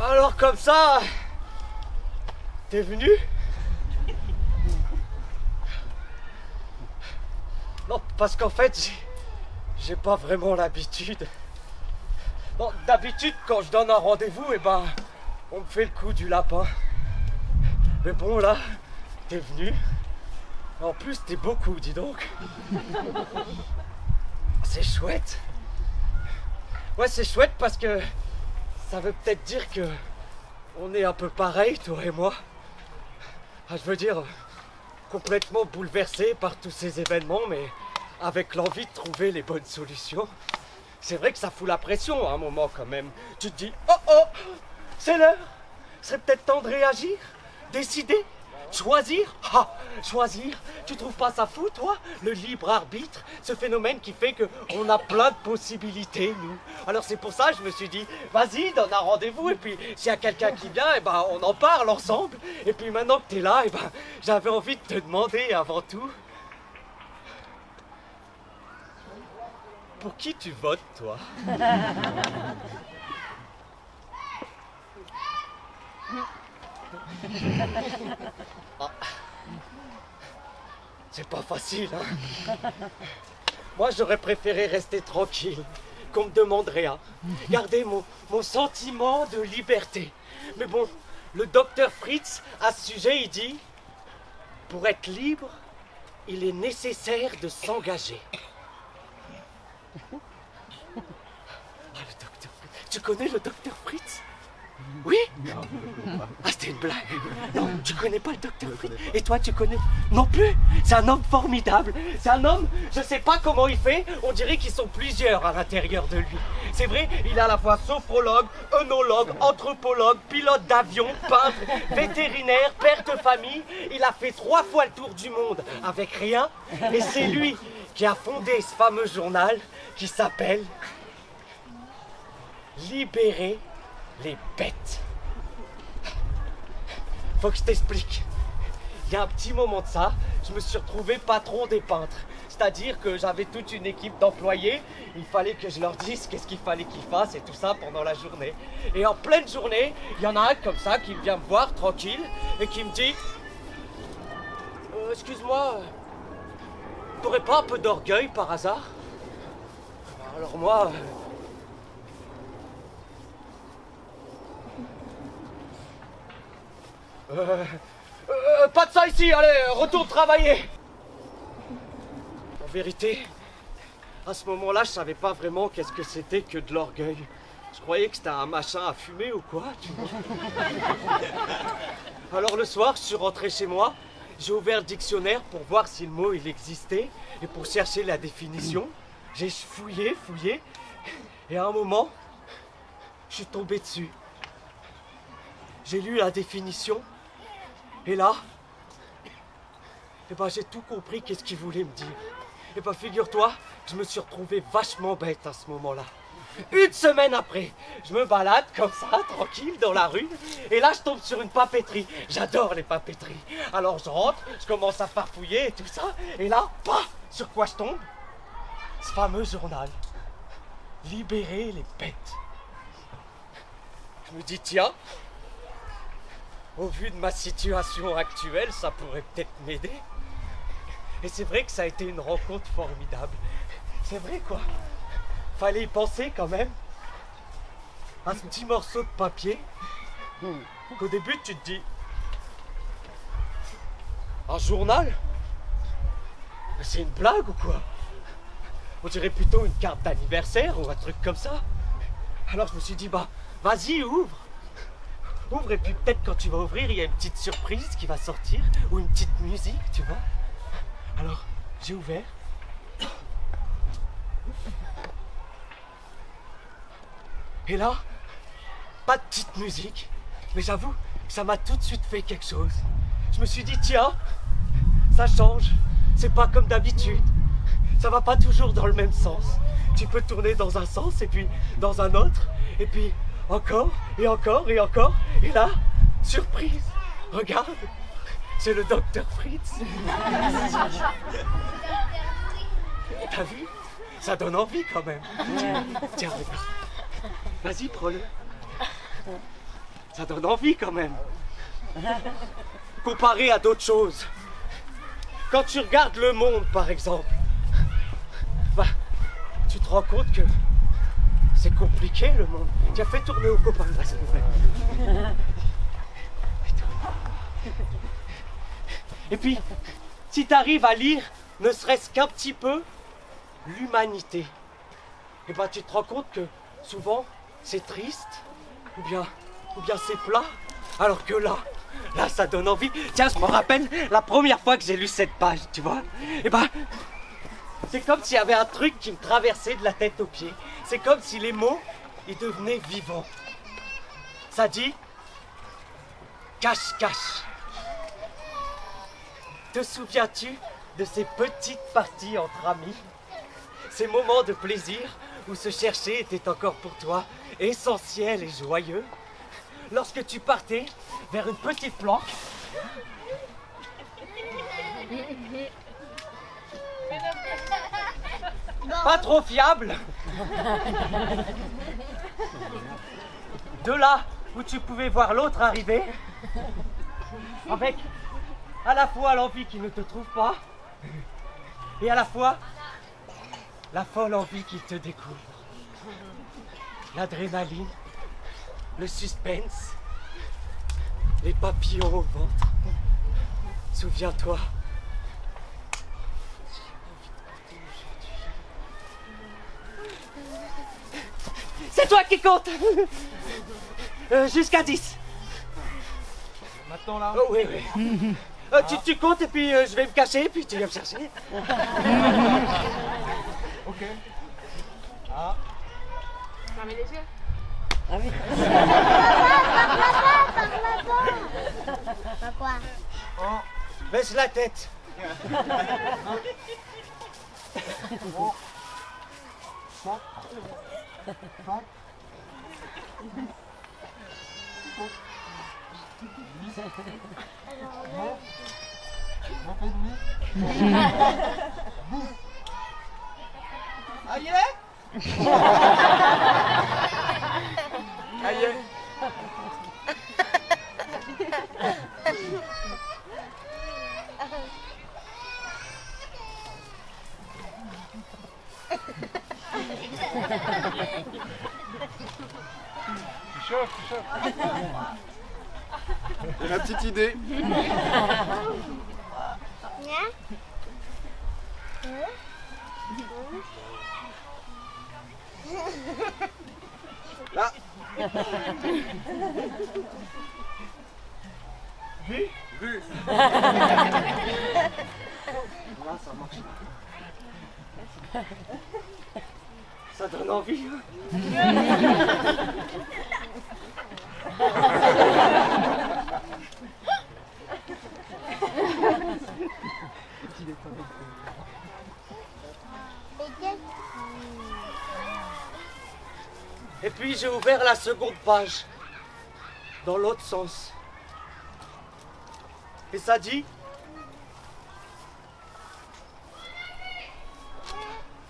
Alors comme ça, t'es venu? Non, parce qu'en fait, j'ai pas vraiment l'habitude. Non, d'habitude, quand je donne un rendez-vous, eh ben, on me fait le coup du lapin. Mais bon, là, t'es venu. En plus, t'es beaucoup, dis donc. C'est chouette. Ouais, c'est chouette parce que ça veut peut-être dire que on est un peu pareil, toi et moi. Ah, je veux dire, complètement bouleversé par tous ces événements, mais avec l'envie de trouver les bonnes solutions. C'est vrai que ça fout la pression à un moment quand même. Tu te dis, oh oh, c'est l'heure. Ce serait peut-être temps de réagir, décider, choisir. Ah, choisir, tu trouves pas ça fou, toi? Le libre arbitre, ce phénomène qui fait qu'on a plein de possibilités, nous. Alors c'est pour ça que je me suis dit, vas-y, donne un rendez-vous, et puis s'il y a quelqu'un qui vient, eh ben, on en parle ensemble. Et puis maintenant que t'es là, eh ben, j'avais envie de te demander avant tout, pour qui tu votes, toi? Ah. C'est pas facile, hein? Moi, j'aurais préféré rester tranquille, qu'on me demande rien. Garder mon sentiment de liberté. Mais bon, le docteur Fritz, à ce sujet, il dit, pour être libre, il est nécessaire de s'engager. Ah, le docteur Fritz. Tu connais le docteur Fritz? Oui? Ah, c'était une blague. Non, tu connais pas le docteur Fritz? Et toi, tu connais? Non plus? C'est un homme formidable. C'est un homme, je sais pas comment il fait, on dirait qu'ils sont plusieurs à l'intérieur de lui. C'est vrai, il est à la fois sophrologue, œnologue, anthropologue, pilote d'avion, peintre, vétérinaire, père de famille. Il a fait 3 fois le tour du monde avec rien. Et c'est lui qui a fondé ce fameux journal qui s'appelle Libérer les bêtes. Faut que je t'explique. Il y a un petit moment de ça, je me suis retrouvé patron des peintres. C'est-à-dire que j'avais toute une équipe d'employés. Il fallait que je leur dise qu'est-ce qu'il fallait qu'ils fassent et tout ça pendant la journée. Et en pleine journée, il y en a un comme ça qui vient me voir tranquille et qui me dit excuse-moi, t'aurais pas un peu d'orgueil par hasard? Alors moi... pas de ça ici, allez, retourne travailler. En vérité, à ce moment-là, je savais pas vraiment qu'est-ce que c'était que de l'orgueil. Je croyais que c'était un machin à fumer ou quoi, tu vois. Alors le soir, je suis rentré chez moi, j'ai ouvert le dictionnaire pour voir si le mot il existait et pour chercher la définition. J'ai fouillé, Et à un moment, je suis tombé dessus. J'ai lu la définition. Et là, j'ai tout compris qu'est-ce qu'il voulait me dire. Figure-toi, je me suis retrouvé vachement bête à ce moment-là. Une semaine après, je me balade comme ça, tranquille, dans la rue. Et là, je tombe sur une papeterie. J'adore les papeteries. Alors je rentre, je commence à farfouiller et tout ça. Et là, sur quoi je tombe? Ce fameux journal. Libérer les bêtes. Je me dis, tiens, au vu de ma situation actuelle, ça pourrait peut-être m'aider. Et c'est vrai que ça a été une rencontre formidable. C'est vrai, quoi. Fallait y penser quand même. À ce petit morceau de papier. Qu'au début, tu te dis... Un journal? C'est une blague ou quoi? On dirait plutôt une carte d'anniversaire ou un truc comme ça. Alors je me suis dit, vas-y, ouvre. Ouvre et puis peut-être quand tu vas ouvrir, il y a une petite surprise qui va sortir. Ou une petite musique, tu vois. Alors, j'ai ouvert. Et là, pas de petite musique. Mais j'avoue que ça m'a tout de suite fait quelque chose. Je me suis dit, tiens, ça change. C'est pas comme d'habitude. Ça va pas toujours dans le même sens. Tu peux tourner dans un sens et puis dans un autre. Et puis encore et encore et encore. Et là, surprise, regarde, c'est le docteur Fritz. T'as vu? Ça donne envie quand même. Tiens, regarde. Vas-y, prends-le. Ça donne envie quand même. Comparé à d'autres choses. Quand tu regardes Le Monde, par exemple, tu te rends compte que c'est compliqué, Le Monde. Tu as fait tourner aux copains, là, s'il vous plaît. Et puis, si tu arrives à lire, ne serait-ce qu'un petit peu, l'humanité, tu te rends compte que souvent, c'est triste, ou bien c'est plat, alors que là, ça donne envie. Tiens, je me rappelle la première fois que j'ai lu cette page, tu vois. C'est comme s'il y avait un truc qui me traversait de la tête aux pieds. C'est comme si les mots, ils devenaient vivants. Ça dit cache-cache. Te souviens-tu de ces petites parties entre amis? Ces moments de plaisir où se chercher était encore pour toi essentiel et joyeux? Lorsque tu partais vers une petite planque, pas trop fiable, de là où tu pouvais voir l'autre arriver, avec à la fois l'envie qu'il ne te trouve pas, et à la fois la folle envie qu'il te découvre. L'adrénaline, le suspense, les papillons au ventre. Souviens-toi. C'est toi qui compte. Jusqu'à 10. Maintenant là? Oh, oui. Tu comptes et puis je vais me cacher et puis tu viens me chercher. Ok. Fermez les yeux. Ah oui. Pourquoi? Baisse la tête. Aïe! Aïe! Tu chauffes. J'ai la petite idée. Là. Vu. Là, ça marche. Ça donne envie, hein. Et puis j'ai ouvert la seconde page, dans l'autre sens. Et ça dit: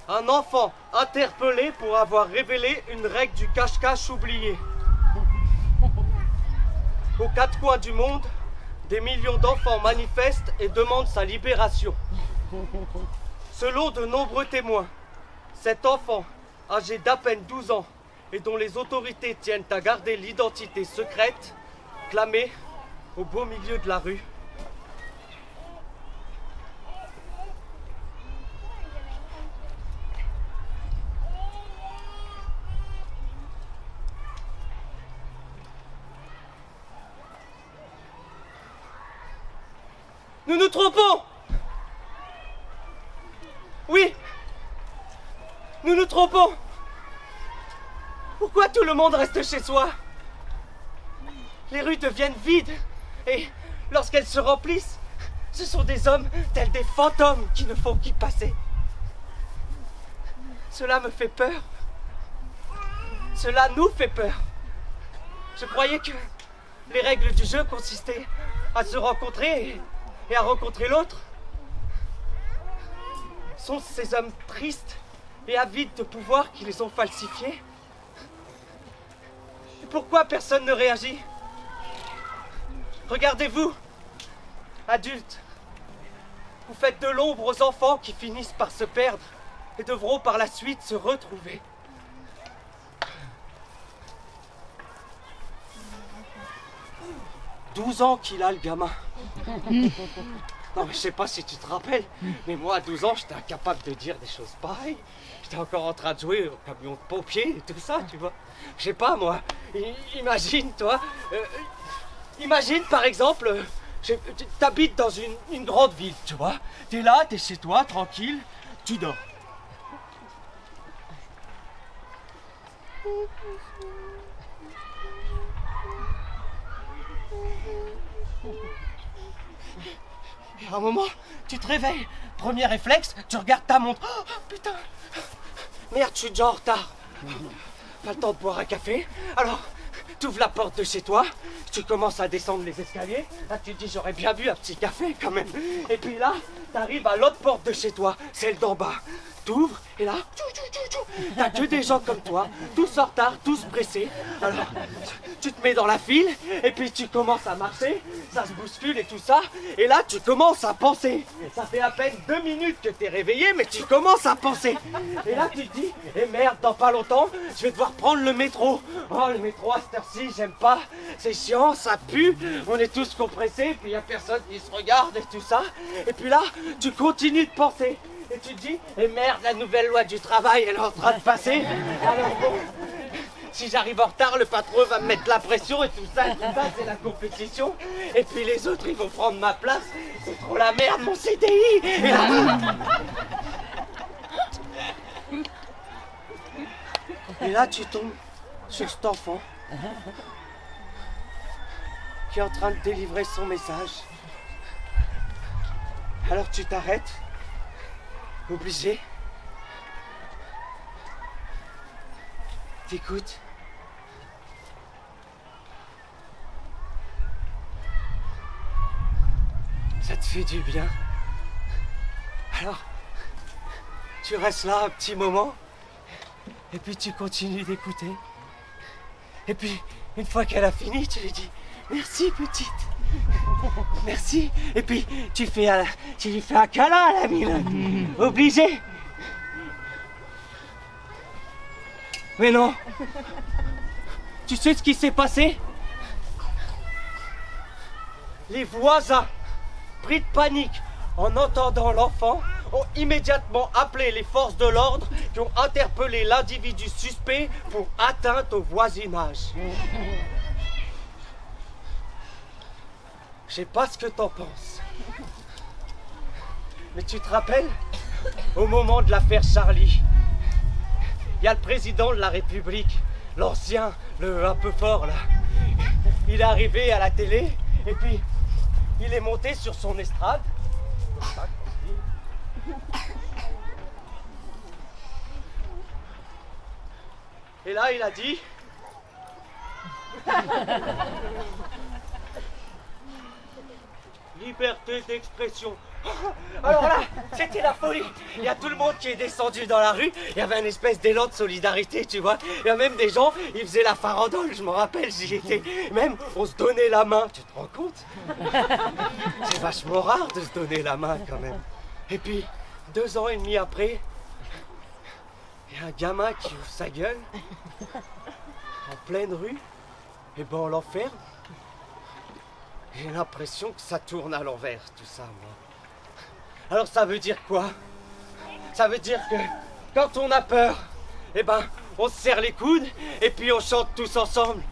un enfant interpellé pour avoir révélé une règle du cache-cache oubliée. Aux quatre coins du monde, des millions d'enfants manifestent et demandent sa libération. Selon de nombreux témoins, cet enfant, âgé d'à peine 12 ans et dont les autorités tiennent à garder l'identité secrète, clamé au beau milieu de la rue: nous nous trompons! Oui, nous nous trompons! Pourquoi tout le monde reste chez soi? Les rues deviennent vides et lorsqu'elles se remplissent, ce sont des hommes tels des fantômes qui ne font qu'y passer. Cela me fait peur. Cela nous fait peur. Je croyais que les règles du jeu consistaient à se rencontrer et à rencontrer l'autre. Sont ces hommes tristes et avides de pouvoir qui les ont falsifiés? Et pourquoi personne ne réagit? Regardez-vous, adultes, vous faites de l'ombre aux enfants qui finissent par se perdre et devront par la suite se retrouver. « 12 ans qu'il a, le gamin. Non mais je sais pas si tu te rappelles, mais moi à 12 ans j'étais incapable de dire des choses pareilles. J'étais encore en train de jouer au camion de pompier et tout ça, tu vois. Je sais pas moi, imagine toi, imagine par exemple, t'habites dans une grande ville, tu vois. T'es là, t'es chez toi, tranquille, tu dors. À un moment, tu te réveilles. Premier réflexe, tu regardes ta montre. Oh putain! Merde, je suis déjà en retard. Pas le temps de boire un café. Alors, tu ouvres la porte de chez toi, tu commences à descendre les escaliers. Là, tu te dis, j'aurais bien bu un petit café quand même. Et puis là, t'arrives à l'autre porte de chez toi, celle d'en bas. T'ouvres et là, t'as que des gens comme toi, tous en retard, tous pressés. Alors, tu te mets dans la file et puis tu commences à marcher, ça se bouscule et tout ça. Et là, tu commences à penser. Ça fait à peine 2 minutes que t'es réveillé, mais tu commences à penser. Et là, tu te dis, eh merde, dans pas longtemps, je vais devoir prendre le métro. Oh, le métro à cette heure-ci, j'aime pas. C'est chiant, ça pue. On est tous compressés, puis y a personne qui se regarde et tout ça. Et puis là, tu continues de penser. Et tu te dis, eh merde, la nouvelle loi du travail, elle est en train de passer. Alors bon, si j'arrive en retard, le patron va me mettre la pression et tout ça, c'est la compétition. Et puis les autres, ils vont prendre ma place. C'est trop la merde, mon CDI. Et là, tu tombes sur cet enfant qui est en train de délivrer son message. Alors tu t'arrêtes. Obligé. T'écoutes. Ça te fait du bien. Alors, tu restes là un petit moment, et puis tu continues d'écouter. Et puis, une fois qu'elle a fini, tu lui dis « Merci, petite !» Merci. Et puis tu lui fais un câlin à la mine. Obligé. Mais non. Tu sais ce qui s'est passé? Les voisins, pris de panique en entendant l'enfant, ont immédiatement appelé les forces de l'ordre qui ont interpellé l'individu suspect pour atteinte au voisinage. Je sais pas ce que t'en penses. Mais tu te rappelles, au moment de l'affaire Charlie, il y a le président de la République, l'ancien, le un peu fort là. Il est arrivé à la télé et puis il est monté sur son estrade. Comme ça, et là, il a dit... Liberté d'expression. Alors là, c'était la folie. Il y a tout le monde qui est descendu dans la rue. Il y avait une espèce d'élan de solidarité, tu vois. Il y a même des gens, ils faisaient la farandole, je me rappelle, j'y étais. Même, on se donnait la main. Tu te rends compte? C'est vachement rare de se donner la main, quand même. Et puis, 2 ans et demi après, il y a un gamin qui ouvre sa gueule en pleine rue. Et ben, on l'enferme. J'ai l'impression que ça tourne à l'envers, tout ça, moi. Alors ça veut dire quoi? Ça veut dire que quand on a peur, eh ben, on se serre les coudes et puis on chante tous ensemble.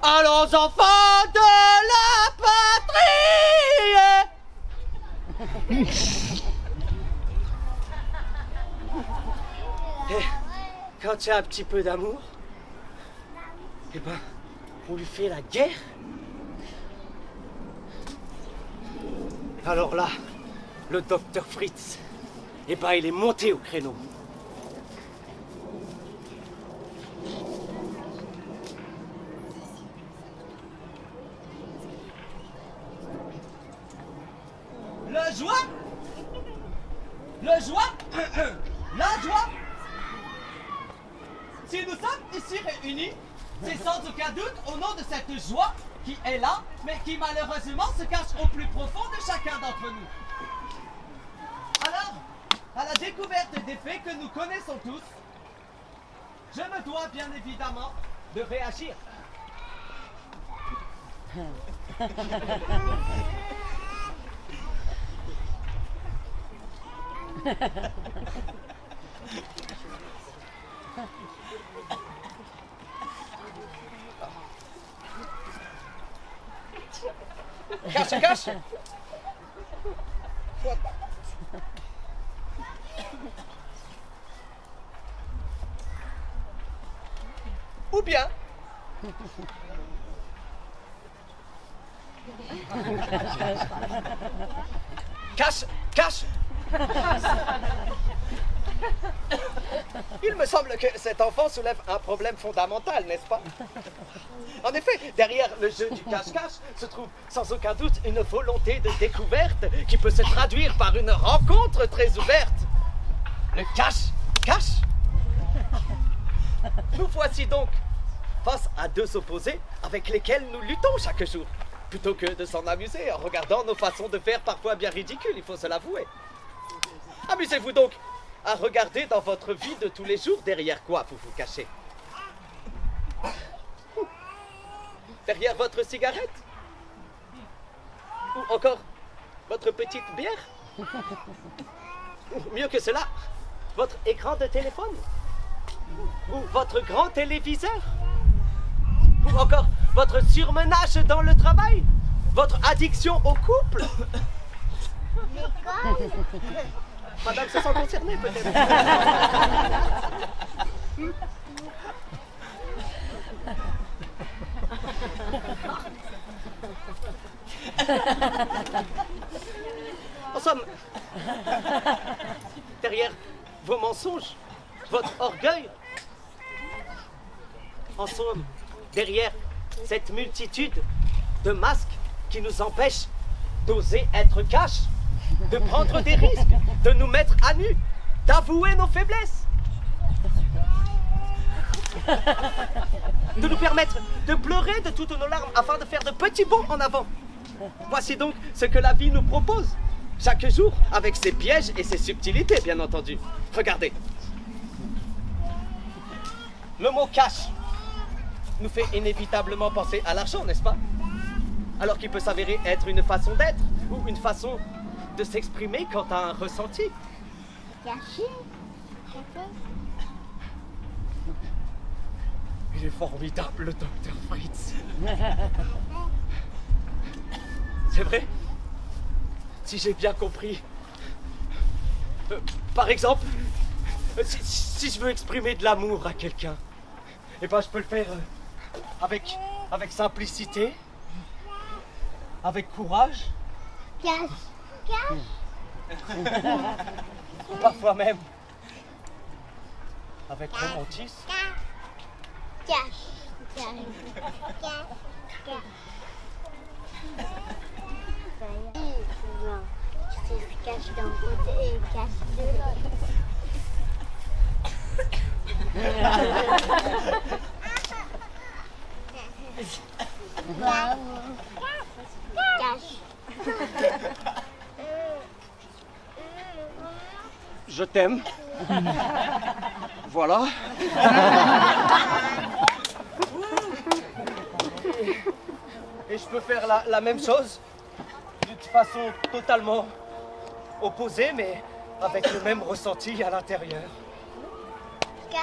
Allons enfants de la patrie! Et quand il y a un petit peu d'amour, eh ben, on lui fait la guerre. Alors là, le docteur Fritz, eh ben, il est monté au créneau. La joie, la joie. Si nous sommes ici réunis, c'est sans aucun doute au nom de cette joie qui est là, mais qui malheureusement se cache au plus profond de chacun d'entre nous. Alors, à la découverte des faits que nous connaissons tous, je me dois bien évidemment de réagir. Cache. Ou bien cache. Il me semble que cet enfant soulève un problème fondamental, n'est-ce pas? En effet, derrière le jeu du cache-cache se trouve sans aucun doute une volonté de découverte qui peut se traduire par une rencontre très ouverte. Le cache-cache. Nous voici donc face à 2 opposés avec lesquels nous luttons chaque jour, plutôt que de s'en amuser en regardant nos façons de faire parfois bien ridicules, il faut se l'avouer. Amusez-vous donc à regarder dans votre vie de tous les jours derrière quoi vous vous cachez. Derrière votre cigarette? Ou encore votre petite bière? Ou mieux que cela, votre écran de téléphone? Ou votre grand téléviseur? Ou encore votre surmenage dans le travail? Votre addiction au couple? L'école. Madame se sent concernée peut-être. En somme, derrière vos mensonges, votre orgueil, en somme, derrière cette multitude de masques qui nous empêchent d'oser être cash, de prendre des risques, de nous mettre à nu, d'avouer nos faiblesses, de nous permettre de pleurer de toutes nos larmes afin de faire de petits bonds en avant. Voici donc ce que la vie nous propose, chaque jour, avec ses pièges et ses subtilités, bien entendu. Regardez. Le mot cash nous fait inévitablement penser à l'argent, n'est-ce pas? Alors qu'il peut s'avérer être une façon d'être ou une façon de s'exprimer quant à un ressenti. Caché. Il est formidable, le docteur Fritz. C'est vrai? Si j'ai bien compris. Par exemple, Si je veux exprimer de l'amour à quelqu'un, eh ben je peux le faire avec simplicité, avec courage, ou parfois même avec romantisme. Qui se cache d'un côté et cache de l'autre. Je t'aime. Voilà. Et je peux faire la même chose d'une façon totalement opposée, mais avec le même ressenti à l'intérieur. Il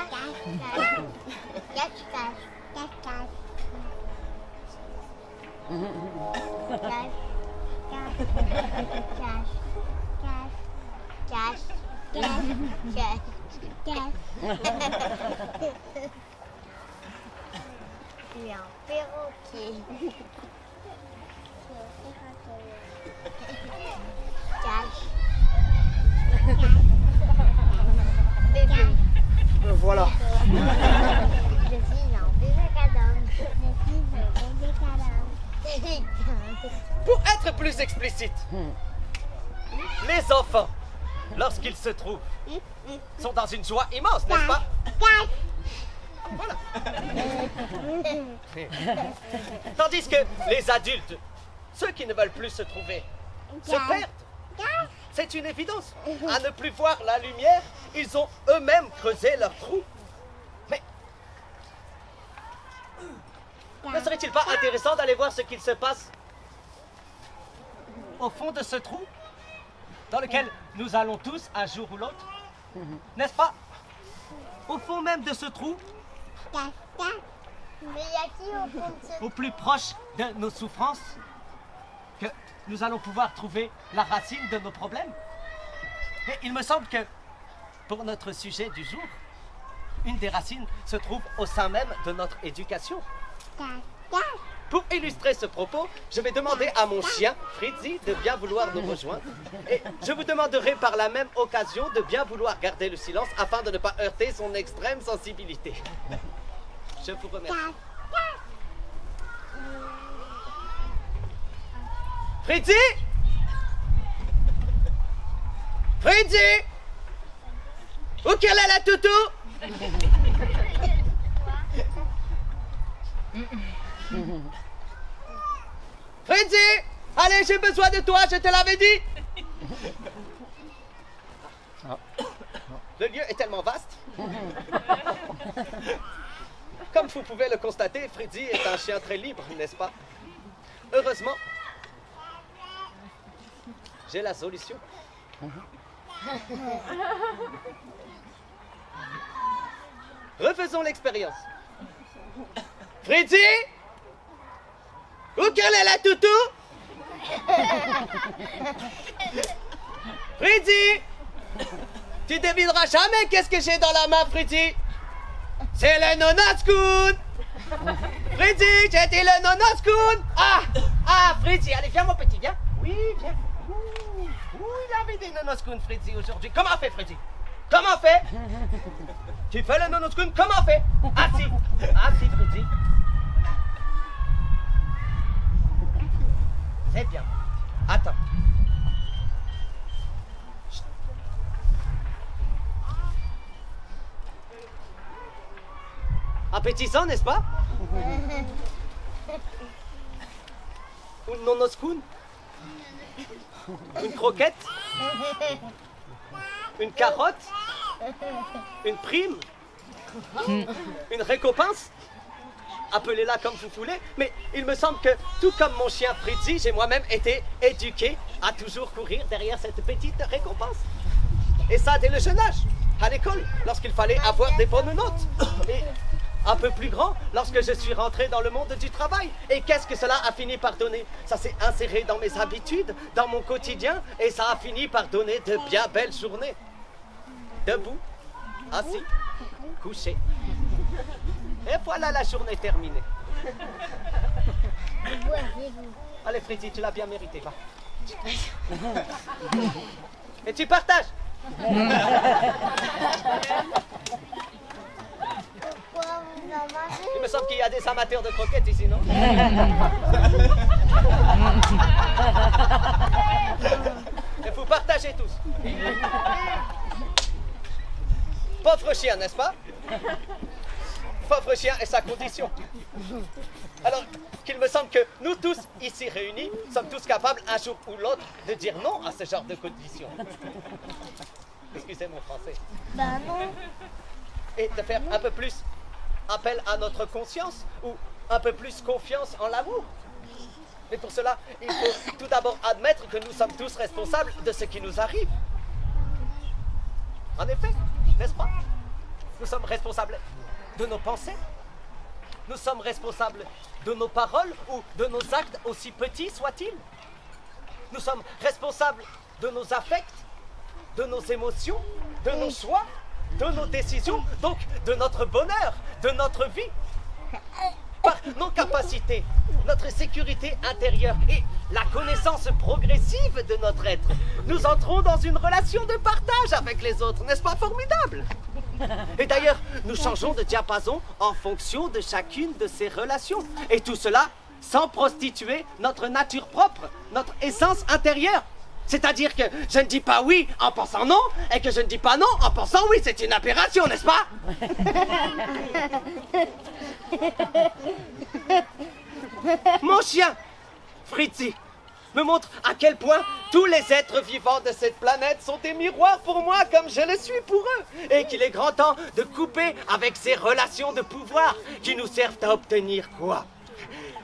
y a un perroquet. Bébé. Voilà. Je suis un bébé cadavre. Je suis un bébé cadavre. Pour être plus explicite, les enfants, lorsqu'ils se trouvent, sont dans une joie immense, n'est-ce pas? Voilà. Tandis que les adultes, ceux qui ne veulent plus se trouver, se perdent. C'est une évidence. À ne plus voir la lumière, ils ont eux-mêmes creusé leur trou. Mais ne serait-il pas intéressant d'aller voir ce qu'il se passe au fond de ce trou, dans lequel nous allons tous un jour ou l'autre? N'est-ce pas? Au fond même de ce trou, Mais il y a qui au fond de ce... au plus proche de nos souffrances, que nous allons pouvoir trouver la racine de nos problèmes. Mais il me semble que, pour notre sujet du jour, une des racines se trouve au sein même de notre éducation. Pour illustrer ce propos, je vais demander à mon chien, Fritzy, de bien vouloir nous rejoindre. Et je vous demanderai par la même occasion de bien vouloir garder le silence afin de ne pas heurter son extrême sensibilité. Je vous remercie. Fritzy! Fritzy! Où qu'elle est la toutou? Fritzy! Allez, j'ai besoin de toi, je te l'avais dit! Le lieu est tellement vaste. Comme vous pouvez le constater, Fritzy est un chien très libre, n'est-ce pas? Heureusement, j'ai la solution. Refaisons l'expérience. Fritzy? Où qu'elle est la toutou? Fritzy! Tu devineras jamais qu'est-ce que j'ai dans la main, Fritzy. C'est le nonoscoon. Fritzy, j'ai dit le nonoscoon. Ah, Fritzy, allez, viens mon petit, viens. Oui, viens. Ouh, il avait des nonoscoons, Fritzy, aujourd'hui. Comment fait, Fritzy? Comment fait? Tu fais le nonoscoon, comment fait? Assis, Fritzy. C'est bien. Attends. Chut. Appétissant, n'est-ce pas? Une nonoscoon? Une croquette? Une carotte? Une prime? Une récompense? Appelez-la comme vous voulez, mais il me semble que, tout comme mon chien Fritzy, j'ai moi-même été éduqué à toujours courir derrière cette petite récompense. Et ça dès le jeune âge, à l'école, lorsqu'il fallait avoir des bonnes notes. Et un peu plus grand, lorsque je suis rentré dans le monde du travail. Et qu'est-ce que cela a fini par donner? Ça s'est inséré dans mes habitudes, dans mon quotidien, et ça a fini par donner de bien belles journées. Debout, assis, couché. Et voilà la journée terminée. Allez Fritzi, tu l'as bien mérité, va. Et tu partages. Pourquoi vous en mangez? Il me semble qu'il y a des amateurs de croquettes ici, non? Et vous partagez tous. Pauvre chien, n'est-ce pas? Pauvre chien et sa condition. Alors qu'il me semble que nous tous ici réunis sommes tous capables un jour ou l'autre de dire non à ce genre de conditions. Excusez mon français. Ben non. Et de faire un peu plus appel à notre conscience ou un peu plus confiance en l'amour. Et pour cela, il faut tout d'abord admettre que nous sommes tous responsables de ce qui nous arrive. En effet, n'est-ce pas? Nous sommes responsables de nos pensées. Nous sommes responsables de nos paroles ou de nos actes, aussi petits soient-ils. Nous sommes responsables de nos affects, de nos émotions, de nos choix, de nos décisions, donc de notre bonheur, de notre vie. Par nos capacités, notre sécurité intérieure et la connaissance progressive de notre être, nous entrons dans une relation de partage avec les autres. N'est-ce pas formidable? Et d'ailleurs, nous changeons de diapason en fonction de chacune de ces relations. Et tout cela sans prostituer notre nature propre, notre essence intérieure. C'est-à-dire que je ne dis pas oui en pensant non, et que je ne dis pas non en pensant oui. C'est une aberration, n'est-ce pas? Mon chien, Fritzi, me montre à quel point tous les êtres vivants de cette planète sont des miroirs pour moi comme je le suis pour eux. Et qu'il est grand temps de couper avec ces relations de pouvoir qui nous servent à obtenir quoi?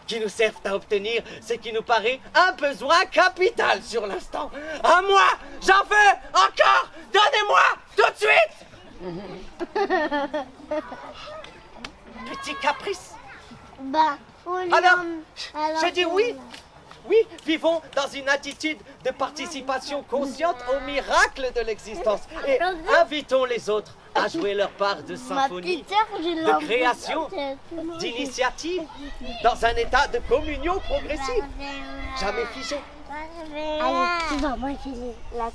Qui nous servent à obtenir ce qui nous paraît un besoin capital sur l'instant. À moi, j'en veux encore. Donnez-moi tout de suite. Petit caprice. Bah, Alors, je dis oui. Oui, vivons dans une attitude de participation consciente au miracle de l'existence. Et invitons les autres à jouer leur part de symphonie, de création, d'initiative, dans un état de communion progressive. Jamais figé. Allez, tu vas manger la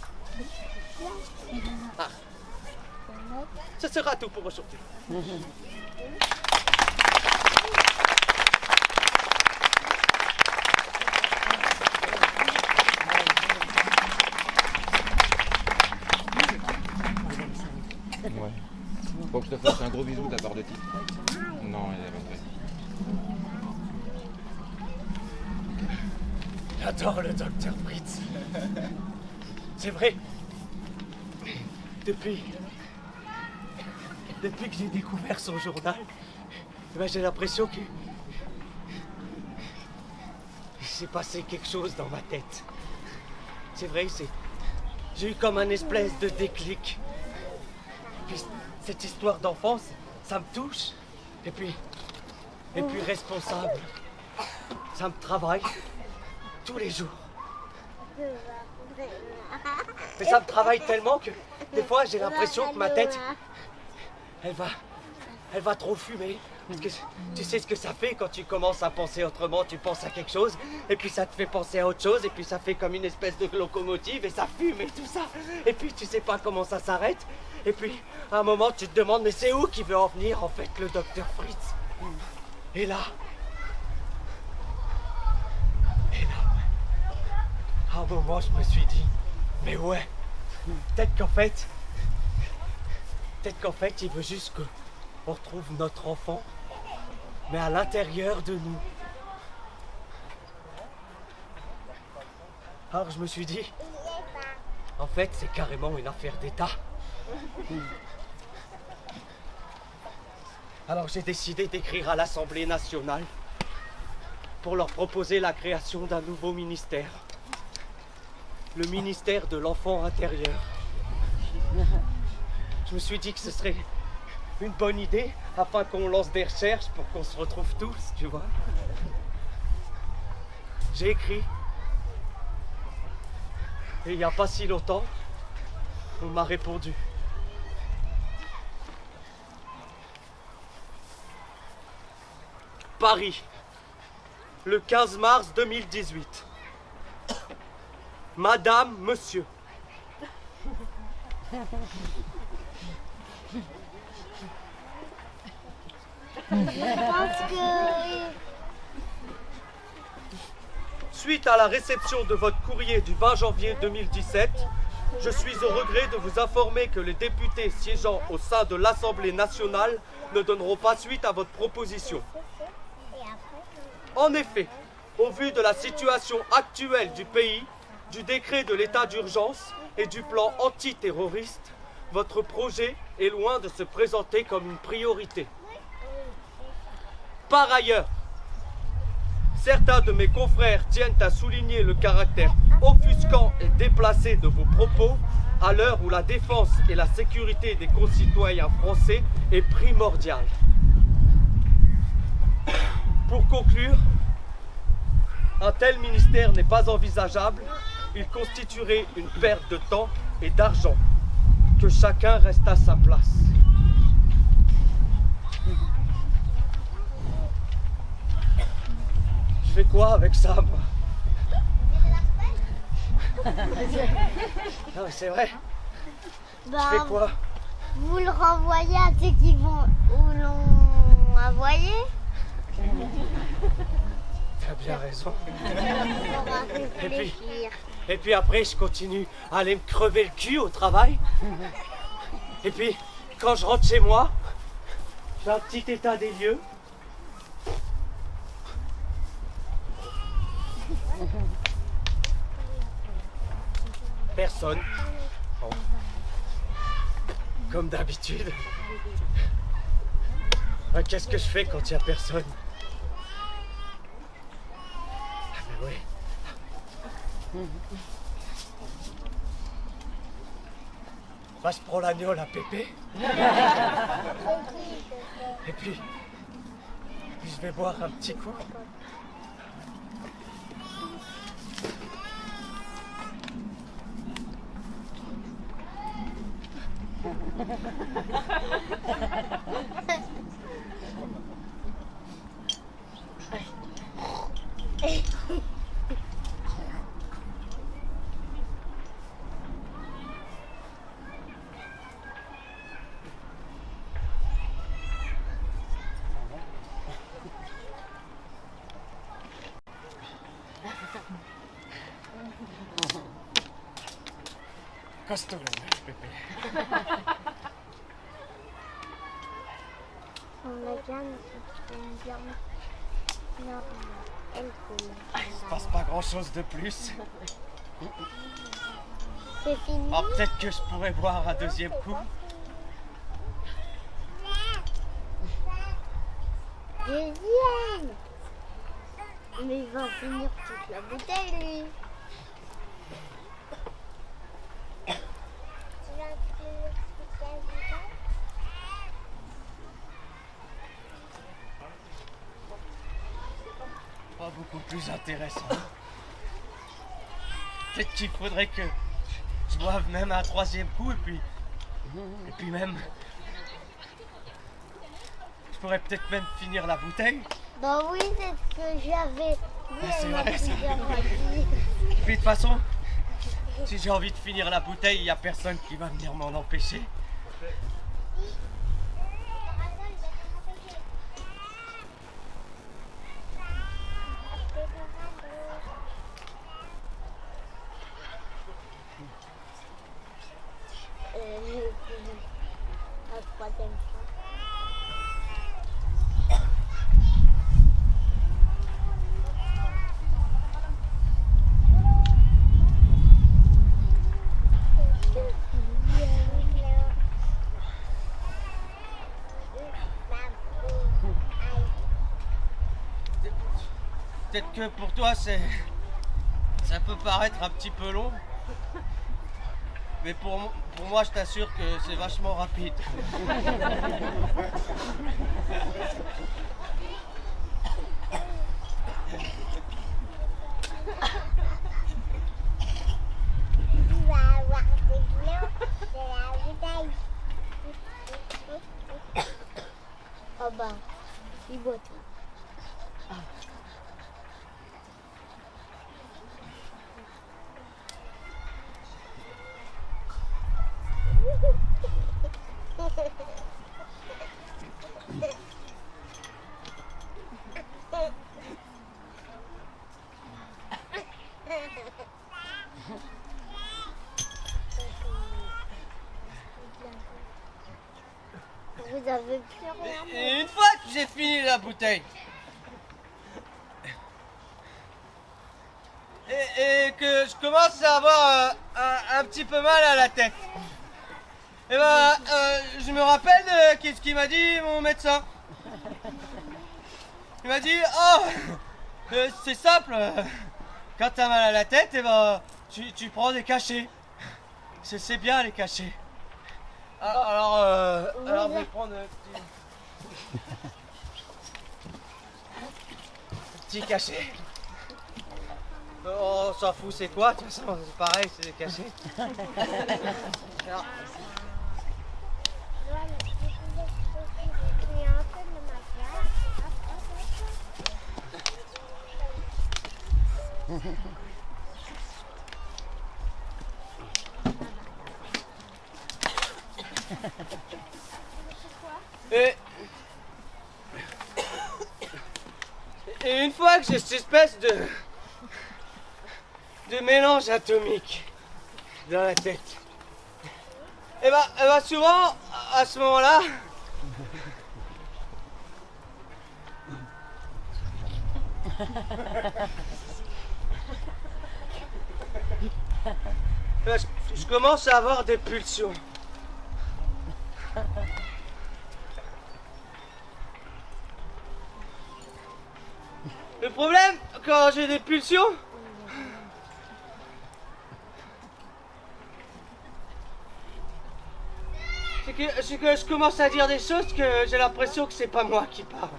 Ah. Ce sera tout pour aujourd'hui. Ouais. Faut que je te fasse un gros bisou de la part de Tite. Non, elle est rentrée. J'adore le docteur Fritz. C'est vrai. Depuis que j'ai découvert son journal, j'ai l'impression que il s'est passé quelque chose dans ma tête. C'est vrai, j'ai eu comme un espèce de déclic. Puis cette histoire d'enfance, ça me touche. Et puis responsable, ça me travaille tous les jours. Mais ça me travaille tellement que des fois j'ai l'impression que ma tête, elle va trop fumer. Parce que tu sais ce que ça fait quand tu commences à penser autrement, tu penses à quelque chose, et puis ça te fait penser à autre chose, et puis ça fait comme une espèce de locomotive, et ça fume et tout ça. Et puis tu sais pas comment ça s'arrête, et puis à un moment tu te demandes, mais c'est où qu'il veut en venir en fait le docteur Fritz? Et là, à un moment je me suis dit, mais ouais, peut-être qu'en fait il veut juste qu'on retrouve notre enfant, mais à l'intérieur de nous. Alors je me suis dit, en fait c'est carrément une affaire d'État. Alors j'ai décidé d'écrire à l'Assemblée nationale pour leur proposer la création d'un nouveau ministère. Le ministère de l'enfant intérieur. Je me suis dit que ce serait une bonne idée afin qu'on lance des recherches pour qu'on se retrouve tous, tu vois. J'ai écrit. Et il n'y a pas si longtemps, on m'a répondu. Paris, le 15 mars 2018. Madame, monsieur. Je pense que... Suite à la réception de votre courrier du 20 janvier 2017, je suis au regret de vous informer que les députés siégeant au sein de l'Assemblée nationale ne donneront pas suite à votre proposition. En effet, au vu de la situation actuelle du pays, du décret de l'état d'urgence et du plan antiterroriste, votre projet est loin de se présenter comme une priorité. Par ailleurs, certains de mes confrères tiennent à souligner le caractère offusquant et déplacé de vos propos à l'heure où la défense et la sécurité des concitoyens français est primordiale. Pour conclure, un tel ministère n'est pas envisageable. Il constituerait une perte de temps et d'argent. Que chacun reste à sa place. Je fais quoi avec ça, moi? Non, mais c'est vrai. Je fais quoi? Vous le renvoyez à ceux qui vont où l'ont envoyé. T'as bien raison. On va réfléchir. Et puis après, je continue à aller me crever le cul au travail. Et puis, quand je rentre chez moi, je fais un petit état des lieux. Personne. Bon. Comme d'habitude. Qu'est-ce que je fais quand il n'y a personne? Ah mais oui. Bah, je prends l'agneau à Pépé. Et puis je vais boire un petit coup. Costaud, Pépé. On a bien une viande normale. Il se passe pas grand chose de plus. C'est fini. Oh, peut-être que je pourrais boire un deuxième coup. Deuxième. Mais il va finir toute la bouteille, lui. Tu vas plus expliquer la bouteille? Pas beaucoup plus intéressant. Peut-être qu'il faudrait que je boive même un troisième coup et puis même... Je pourrais peut-être même finir la bouteille. Bah oui, c'est ce que j'avais vu. C'est Elle m'a vrai, ça. plusieurs fois dit. Et puis de toute façon, si j'ai envie de finir la bouteille, il n'y a personne qui va venir m'en empêcher. La troisième fois. Peut-être que pour toi, ça peut paraître un petit peu long. Mais pour moi, je t'assure que c'est vachement rapide. Tu vas avoir de l'eau de la bouteille. Oh bah, il boit tout. Vous avez plus rien. Et une fois que j'ai fini la bouteille, et que je commence à avoir un petit peu mal à la tête, et ben, je me rappelle de qu'est-ce qu'il m'a dit mon médecin. Il m'a dit, oh, c'est simple, quand t'as mal à la tête, et ben, tu prends des cachets. C'est bien les cachets. Alors je vais prendre un petit cachet. On s'en fout, c'est quoi? De toute façon, c'est pareil, c'est des cachets. Alors, et une fois que j'ai cette espèce de mélange atomique dans la tête, et ben souvent à ce moment-là, je commence à avoir des pulsions. Le problème, quand j'ai des pulsions, c'est que je commence à dire des choses que j'ai l'impression que c'est pas moi qui parle.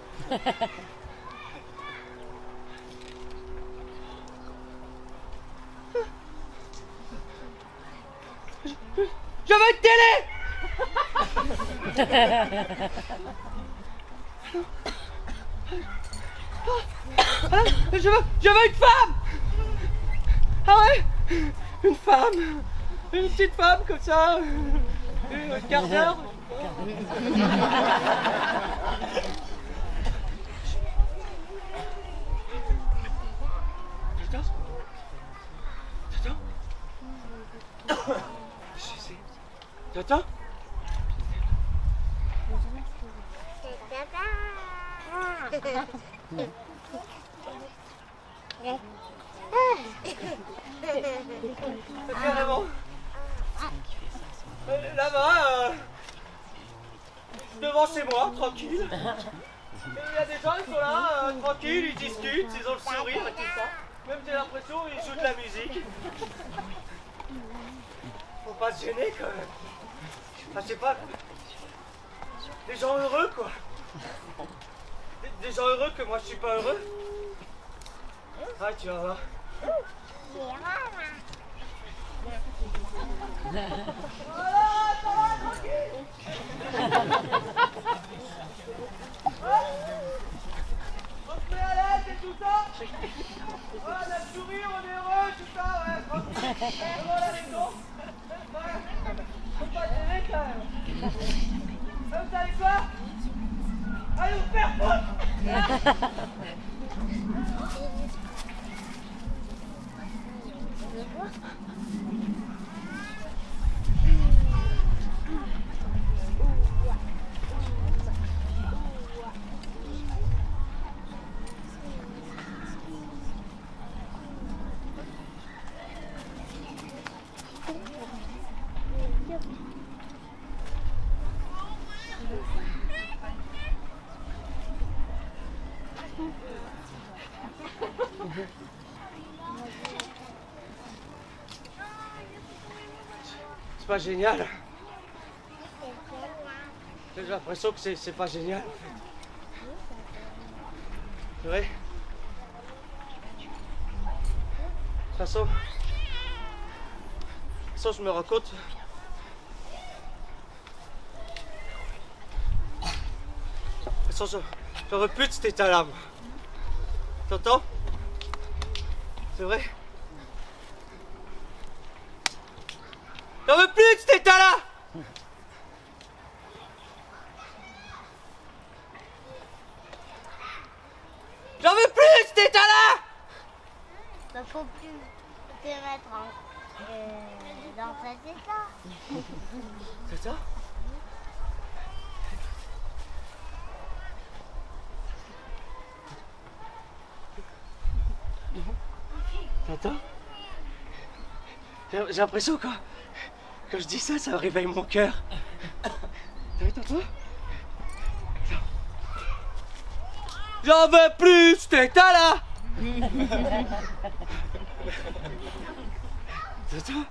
Je veux une télé! Je veux une femme! Ah ouais? Une femme! Une petite femme comme ça! Un quart d'heure! T'entends? Carrément. Là-bas, devant chez moi, tranquille. Il y a des gens, ils sont là, tranquilles, ils discutent, ils ont le sourire et tout ça. Même j'ai l'impression qu'ils jouent de la musique. Faut pas se gêner quand même. Enfin, je sais pas. Des gens heureux quoi. Des gens heureux que moi je suis pas heureux. Ah tu vas voir. Voilà, ça va, tranquille. On se met à l'aise et tout ça. Voilà, on a le sourire, on est heureux, tout ça, ouais, tranquille. Devant la maison. Ouais. Faut pas se gêner quand même. Vous savez quoi? Allez vous faire foutre. C'est pas génial. J'ai l'impression que c'est pas génial. C'est vrai. De toute façon, je me rends compte. De toute façon, j'aurais plus de cet état-là. T'entends? C'est vrai? J'en veux plus de cet état-là! J'en veux plus de cet état-là! Il faut plus te mettre dans cet état. C'est ça? T'entends? J'ai l'impression que quand je dis ça, ça réveille mon cœur. T'entends? J'en veux plus de cet état-là! T'entends?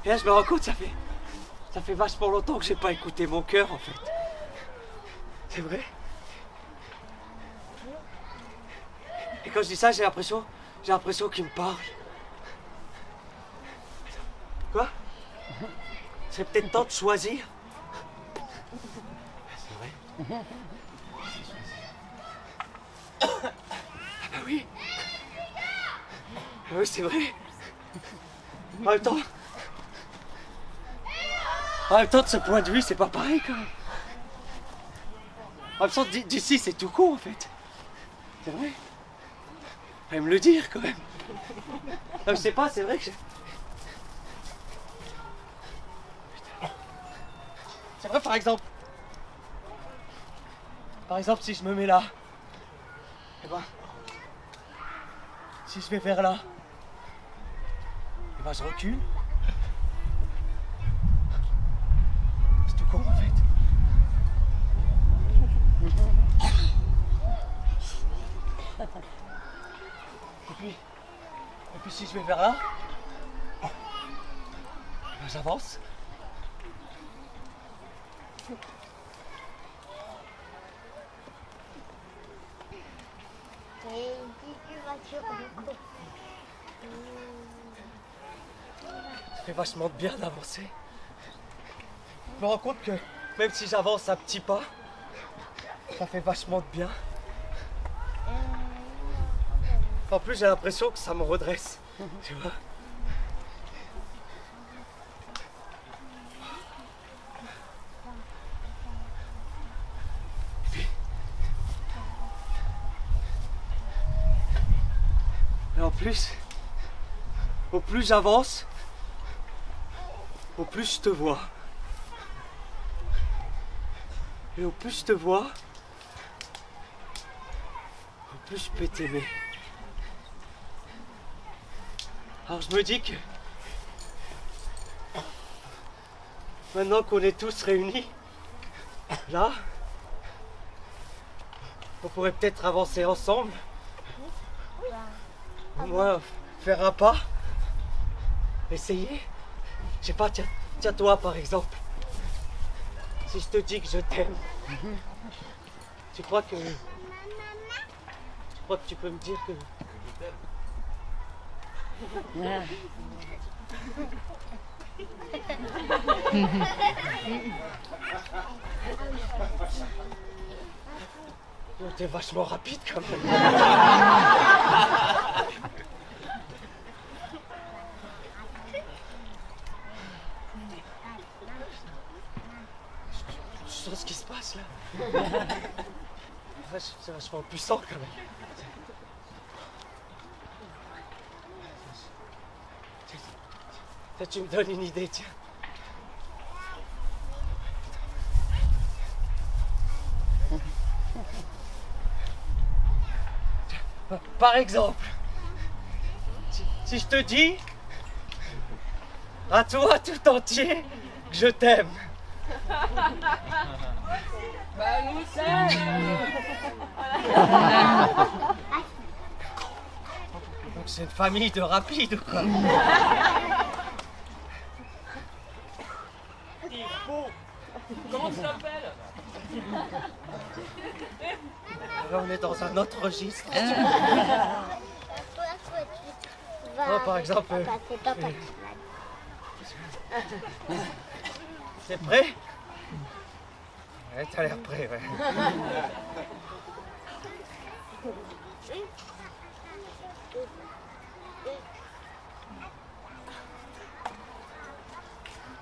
Et là, je me rends compte, ça fait vachement longtemps que j'ai pas écouté mon cœur, en fait. C'est vrai? Et quand je dis ça, j'ai l'impression qu'il me parle. Quoi? C'est peut-être temps de choisir. C'est vrai. Ah bah oui. Ah oui, c'est vrai. En même temps, de ce point de vue, c'est pas pareil quand même. En même temps, d'ici, c'est tout con en fait. C'est vrai. Fallait me le dire quand même. Non, je sais pas, c'est vrai que c'est vrai, par exemple, si je me mets là, eh ben, si je vais vers là, eh ben, je recule. C'est tout con en fait. Et puis si je vais vers là, eh ben, j'avance. Et une petite voiture du coup. Ça fait vachement de bien d'avancer. Je me rends compte que même si j'avance à petits pas, ça fait vachement de bien. En plus, j'ai l'impression que ça me redresse. Tu vois? Et en plus, au plus j'avance, au plus je te vois. Et au plus je te vois, au plus je peux t'aimer. Alors je me dis que maintenant qu'on est tous réunis, là, on pourrait peut-être avancer ensemble. Au moins faire un pas. Essayer. Je sais pas, tiens toi par exemple. Si je te dis que je t'aime, tu crois que tu peux me dire que je t'aime? T'es vachement rapide quand même. Je sens ce qui se passe là. C'est vachement puissant quand même. Tu me donnes une idée, tiens. Par exemple, si je te dis à toi tout entier que je t'aime. Bah nous c'est. Donc c'est une famille de rapides ou quoi? Comment tu t'appelles? Là on est dans un autre registre. Oh, par exemple, c'est pas c'est prêt? Ouais, t'as l'air prêt, ouais.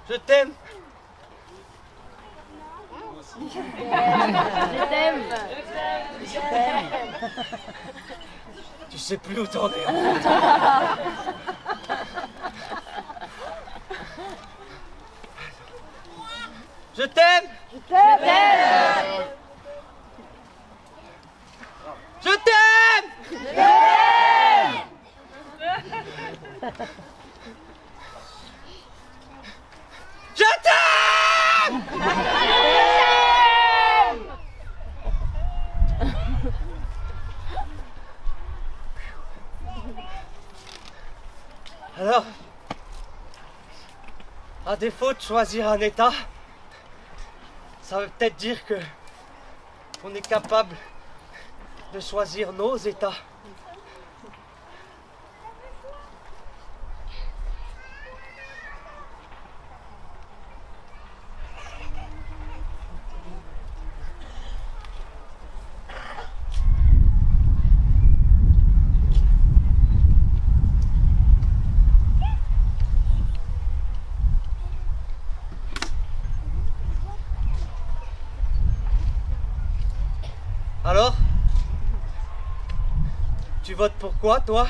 Je t'aime. Je t'aime. Tu sais plus où t'en es, en fait. Je t'aime. Je t'aime. Je t'aime. Je t'aime. Alors, à défaut de choisir un état, ça veut peut-être dire que on est capable de choisir nos états. Alors, tu votes pour quoi, toi ?